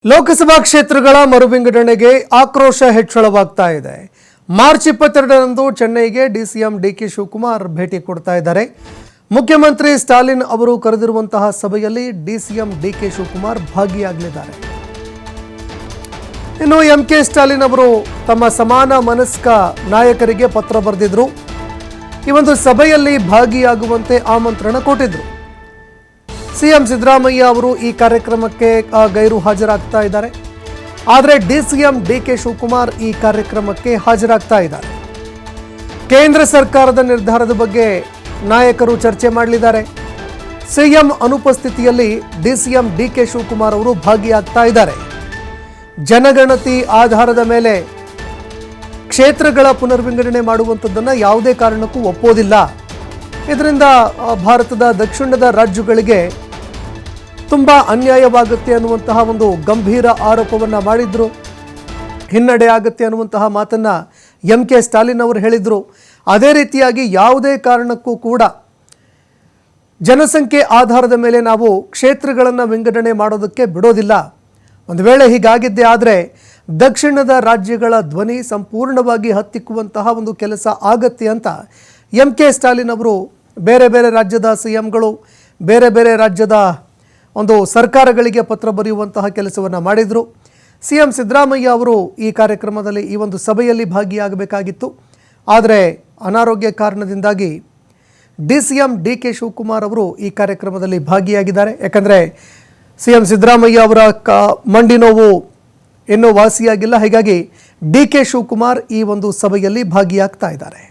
ಲೋಕಸಭಾ ಕ್ಷೇತ್ರಗಳ ಮರುವಿಂಗಡಣೆಗೆ ಆಕ್ರೋಶ ಹೆಚ್ಚಳವಾಗ್ತಾ ಇದೆ. ಮಾರ್ಚ್ 22ರಂದು ಚೆನ್ನೈಗೆ ಡಿಸಿಎಂ ಡಿಕೆ ಶಿವಕುಮಾರ್ ಭೇಟಿ ಕೊಡ್ತಾ ಇದ್ದಾರೆ. ಮುಖ್ಯಮಂತ್ರಿ ಸ್ಟಾಲಿನ್ ಅವರು ಕರೆದಿರುವಂತಹ ಸಭೆಯಲ್ಲಿ ಡಿಸಿಎಂ ಡಿಕೆ ಶಿವಕುಮಾರ್ ಭಾಗಿಯಾಗಲಿದ್ದಾರೆ. ಇನ್ನು ಎಂಕೆ ಸ್ಟಾಲಿನ್ ಅವರು ತಮ್ಮ ಸಮಾನ ಮನಸ್ಕ ನಾಯಕರಿಗೆ ಪತ್ರ ಬರೆದಿದ್ರು. ಈ ಒಂದು ಸಭೆಯಲ್ಲಿ ಭಾಗಿಯಾಗುವಂತೆ ಆಮಂತ್ರಣ ಕೊಟ್ಟಿದ್ರು. ಸಿಎಂ ಸಿದ್ದರಾಮಯ್ಯ ಅವರು ಈ ಕಾರ್ಯಕ್ರಮಕ್ಕೆ ಗೈರು ಹಾಜರಾಗ್ತಾ ಇದ್ದಾರೆ. ಆದರೆ ಡಿಸಿಎಂ ಡಿಕೆ ಶಿವಕುಮಾರ್ ಈ ಕಾರ್ಯಕ್ರಮಕ್ಕೆ ಹಾಜರಾಗ್ತಾ ಇದ್ದಾರೆ. ಕೇಂದ್ರ ಸರ್ಕಾರದ ನಿರ್ಧಾರದ ಬಗ್ಗೆ ನಾಯಕರು ಚರ್ಚೆ ಮಾಡಲಿದ್ದಾರೆ. ಸಿಎಂ ಅನುಪಸ್ಥಿತಿಯಲ್ಲಿ ಡಿಸಿಎಂ ಡಿಕೆ ಶಿವಕುಮಾರ್ ಅವರು ಭಾಗಿಯಾಗ್ತಾ ಇದ್ದಾರೆ. ಜನಗಣತಿ ಆಧಾರದ ಮೇಲೆ ಕ್ಷೇತ್ರಗಳ ಪುನರ್ವಿಂಗಡಣೆ ಮಾಡುವಂಥದ್ದನ್ನು ಯಾವುದೇ ಕಾರಣಕ್ಕೂ ಒಪ್ಪೋದಿಲ್ಲ. ಇದರಿಂದ ಭಾರತದ ದಕ್ಷಿಣದ ರಾಜ್ಯಗಳಿಗೆ ತುಂಬ ಅನ್ಯಾಯವಾಗುತ್ತೆ ಅನ್ನುವಂತಹ ಒಂದು ಗಂಭೀರ ಆರೋಪವನ್ನು ಮಾಡಿದ್ರು. ಹಿನ್ನಡೆ ಆಗುತ್ತೆ ಅನ್ನುವಂತಹ ಮಾತನ್ನು ಎಂಕೆ ಸ್ಟಾಲಿನ್ ಅವರು ಹೇಳಿದರು. ಅದೇ ರೀತಿಯಾಗಿ ಯಾವುದೇ ಕಾರಣಕ್ಕೂ ಕೂಡ ಜನಸಂಖ್ಯೆ ಆಧಾರದ ಮೇಲೆ ನಾವು ಕ್ಷೇತ್ರಗಳನ್ನು ವಿಂಗಡಣೆ ಮಾಡೋದಕ್ಕೆ ಬಿಡೋದಿಲ್ಲ. ಒಂದು ವೇಳೆ ಹೀಗಾಗಿದ್ದೇ ಆದರೆ ದಕ್ಷಿಣದ ರಾಜ್ಯಗಳ ಧ್ವನಿ ಸಂಪೂರ್ಣವಾಗಿ ಹತ್ತಿಕ್ಕುವಂತಹ ಒಂದು ಕೆಲಸ ಆಗತ್ತೆ ಅಂತ ಎಂಕೆ ಸ್ಟಾಲಿನ್ ಅವರು ಬೇರೆ ಬೇರೆ ರಾಜ್ಯದ ಸಿಎಂಗಳು, ಬೇರೆ ಬೇರೆ ರಾಜ್ಯದ ಒಂದು ಸರ್ಕಾರಗಳಿಗೆ ಪತ್ರ ಬರೆಯುವಂತಹ ಕೆಲಸವನ್ನು ಮಾಡಿದರು. ಸಿಎಂ ಸಿದ್ದರಾಮಯ್ಯ ಅವರು ಈ ಕಾರ್ಯಕ್ರಮದಲ್ಲಿ ಈ ಒಂದು ಸಭೆಯಲ್ಲಿ ಭಾಗಿಯಾಗಬೇಕಾಗಿತ್ತು. ಆದರೆ ಅನಾರೋಗ್ಯ ಕಾರಣದಿಂದಾಗಿ ಡಿಸಿಎಂ ಡಿಕೆ ಶಿವಕುಮಾರ್ ಅವರು ಈ ಕಾರ್ಯಕ್ರಮದಲ್ಲಿ ಭಾಗಿಯಾಗಿದ್ದಾರೆ. ಯಾಕಂದರೆ ಸಿಎಂ ಸಿದ್ದರಾಮಯ್ಯ ಅವರ ಮಂಡಿ ನೋವು ಇನ್ನೂ ವಾಸಿಯಾಗಿಲ್ಲ. ಹೀಗಾಗಿ ಡಿಕೆ ಶಿವಕುಮಾರ್ ಈ ಒಂದು ಸಭೆಯಲ್ಲಿ ಭಾಗಿಯಾಗ್ತಾ ಇದ್ದಾರೆ.